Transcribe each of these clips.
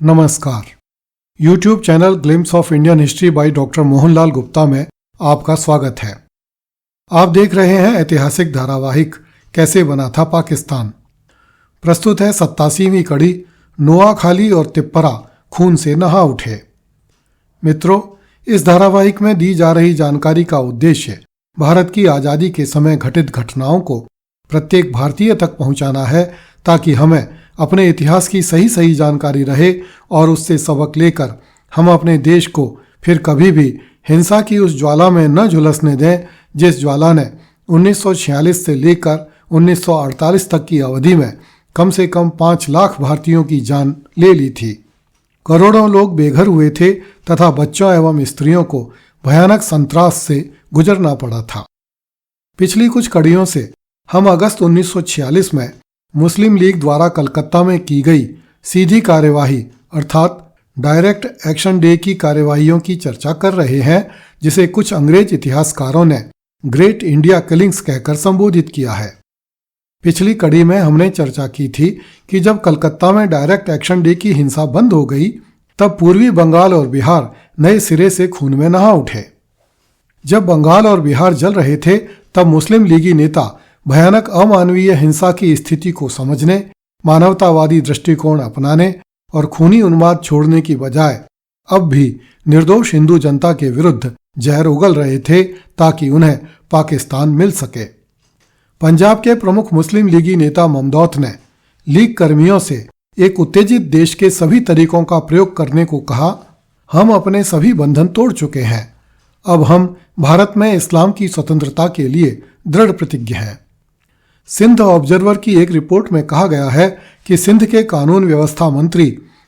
नमस्कार। YouTube channel glimpse of Indian history by doctor Mohanlal Gupta में आपका स्वागत है। आप देख रहे हैं ऐतिहासिक धारावाहिक कैसे बना था पाकिस्तान। प्रस्तुत है 87वीं कड़ी नोआखाली और तिप्परा खून से नहा उठे। मित्रों, इस धारावाहिक में दी जा रही जानकारी का उद्देश्य भारत की आज़ादी के समय घटित घटनाओं को प्रत्येक भारतीय तक पहुंचाना है, ताकि हमें अपने इतिहास की सही जानकारी रहे और उससे सबक लेकर हम अपने देश को फिर कभी भी हिंसा की उस ज्वाला में न झुलसने दें जिस ज्वाला ने 1946 से लेकर 1948 तक की अवधि में कम से कम 5 लाख भारतीयों की जान ले ली थी। करोड़ों लोग बेघर हुए थे तथा बच्चों एवं स्त्रियों को भयानक संत्रास से गुजरना पड़ा था। पिछली कुछ कड़ियों से हम अगस्त 1946 में मुस्लिम लीग द्वारा कलकत्ता में की गई सीधी कार्यवाही अर्थात डायरेक्ट एक्शन डे की कार्यवाहियों की चर्चा कर रहे हैं, जिसे कुछ अंग्रेज इतिहासकारों ने ग्रेट इंडिया किलिंग्स कहकर संबोधित किया है। पिछली कड़ी में हमने चर्चा की थी कि जब कलकत्ता में डायरेक्ट एक्शन डे की हिंसा बंद हो गई, तब पूर्वी बंगाल और बिहार नए सिरे से खून में नहा उठे। जब बंगाल और बिहार जल रहे थे, तब मुस्लिम लीगी नेता भयानक अमानवीय हिंसा की स्थिति को समझने, मानवतावादी दृष्टिकोण अपनाने और खूनी उन्माद छोड़ने की बजाय अब भी निर्दोष हिंदू जनता के विरुद्ध जहर उगल रहे थे, ताकि उन्हें पाकिस्तान मिल सके। पंजाब के प्रमुख मुस्लिम लीगी नेता ममदौत ने लीग कर्मियों से एक उत्तेजित देश के सभी तरीकों का प्रयोग करने को कहा। हम अपने सभी बंधन तोड़ चुके हैं। अब हम भारत में इस्लाम की स्वतंत्रता के लिए दृढ़ प्रतिज्ञ हैं। सिंध ऑब्जर्वर की एक रिपोर्ट में कहा गया है कि सिंध के कानून व्यवस्था मंत्री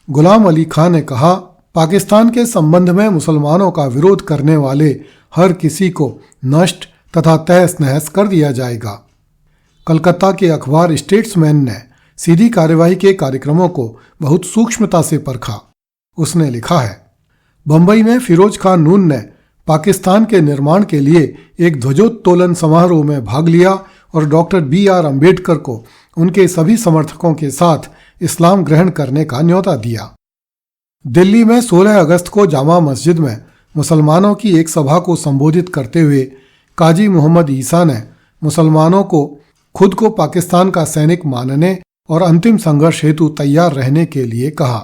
गुलाम अली खां ने कहा, पाकिस्तान के संबंध में मुसलमानों का विरोध करने वाले हर किसी को नष्ट तथा तहस नहस कर दिया जाएगा। कलकत्ता के अखबार स्टेट्समैन ने सीधी कार्यवाही के कार्यक्रमों को बहुत सूक्ष्मता से परखा। उसने लिखा है, बंबई में फिरोज खान नून ने पाकिस्तान के निर्माण के लिए एक ध्वजोत्तोलन समारोह में भाग लिया और डॉक्टर BR अम्बेडकर को उनके सभी समर्थकों के साथ इस्लाम ग्रहण करने का न्योता दिया। दिल्ली में 16 अगस्त को जामा मस्जिद में मुसलमानों की एक सभा को संबोधित करते हुए काजी मोहम्मद ईसा ने मुसलमानों को खुद को पाकिस्तान का सैनिक मानने और अंतिम संघर्ष हेतु तैयार रहने के लिए कहा।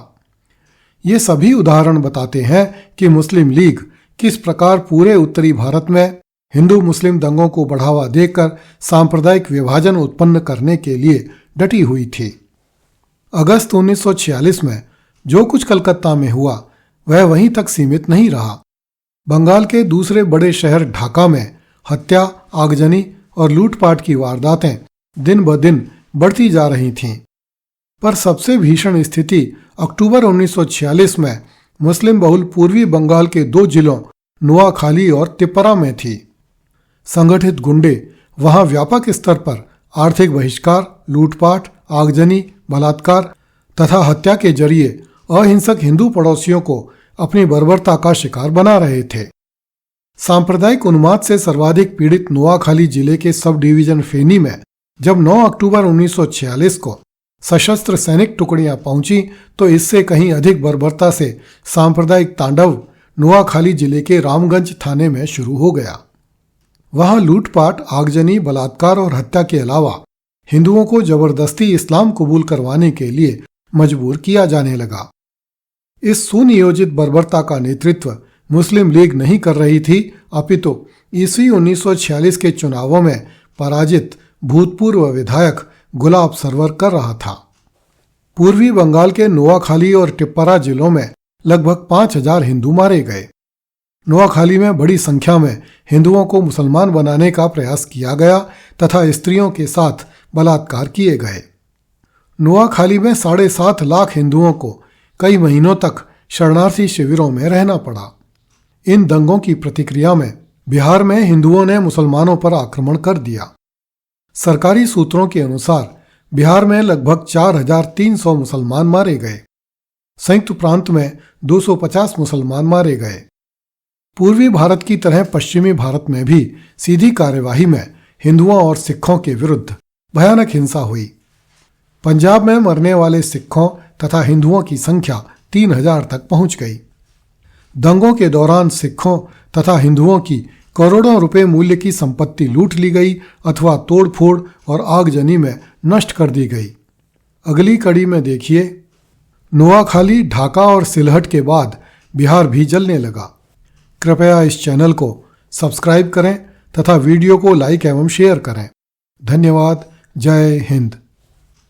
ये सभी उदाहरण बताते हैं कि मुस्लिम लीग किस प्रकार पूरे उत्तरी भारत में हिंदू मुस्लिम दंगों को बढ़ावा देकर सांप्रदायिक विभाजन उत्पन्न करने के लिए डटी हुई थी। अगस्त 1946 में जो कुछ कलकत्ता में हुआ वह वहीं तक सीमित नहीं रहा। बंगाल के दूसरे बड़े शहर ढाका में हत्या, आगजनी और लूटपाट की वारदातें दिन ब दिन बढ़ती जा रही थीं। पर सबसे भीषण स्थिति अक्टूबर 1946 में मुस्लिम बहुल पूर्वी बंगाल के 2 जिलों नोआखाली और तिप्परा में थी। संगठित गुंडे वहां व्यापक स्तर पर आर्थिक बहिष्कार, लूटपाट, आगजनी, बलात्कार तथा हत्या के जरिए अहिंसक हिंदू पड़ोसियों को अपनी बर्बरता का शिकार बना रहे थे। सांप्रदायिक उन्माद से सर्वाधिक पीड़ित नोआखाली जिले के सब डिवीजन फेनी में जब 9 अक्टूबर 1946 को सशस्त्र सैनिक टुकड़ियां पहुंची, तो इससे कहीं अधिक बर्बरता से सांप्रदायिक तांडव नोआखाली जिले के रामगंज थाने में शुरू हो गया। वहां लूटपाट, आगजनी, बलात्कार और हत्या के अलावा हिंदुओं को जबरदस्ती इस्लाम कबूल करवाने के लिए मजबूर किया जाने लगा। इस सुनियोजित बर्बरता का नेतृत्व मुस्लिम लीग नहीं कर रही थी, अपितु ईस्वी 1946 के चुनावों में पराजित भूतपूर्व विधायक गुलाब सरवर कर रहा था। पूर्वी बंगाल के नोआखाली और टिप्परा जिलों में लगभग 5000 हिंदू मारे गए। नोआखाली में बड़ी संख्या में हिंदुओं को मुसलमान बनाने का प्रयास किया गया तथा स्त्रियों के साथ बलात्कार किए गए। नोआखाली में 7.5 लाख हिंदुओं को कई महीनों तक शरणार्थी शिविरों में रहना पड़ा। इन दंगों की प्रतिक्रिया में बिहार में हिंदुओं ने मुसलमानों पर आक्रमण कर दिया। सरकारी सूत्रों के अनुसार बिहार में लगभग 4300 मुसलमान मारे गए। संयुक्त प्रांत में 250 मुसलमान मारे गए। पूर्वी भारत की तरह पश्चिमी भारत में भी सीधी कार्यवाही में हिंदुओं और सिखों के विरुद्ध भयानक हिंसा हुई। पंजाब में मरने वाले सिखों तथा हिंदुओं की संख्या 3,000 तक पहुंच गई। दंगों के दौरान सिखों तथा हिंदुओं की करोड़ों रुपए मूल्य की संपत्ति लूट ली गई अथवा तोड़फोड़ और आगजनी में नष्ट कर दी गई। अगली कड़ी में देखिए, नोआखाली, ढाका और सिलहट के बाद बिहार भी जलने लगा। कृपया इस चैनल को सब्सक्राइब करें तथा वीडियो को लाइक एवं शेयर करें। धन्यवाद। जय हिंद।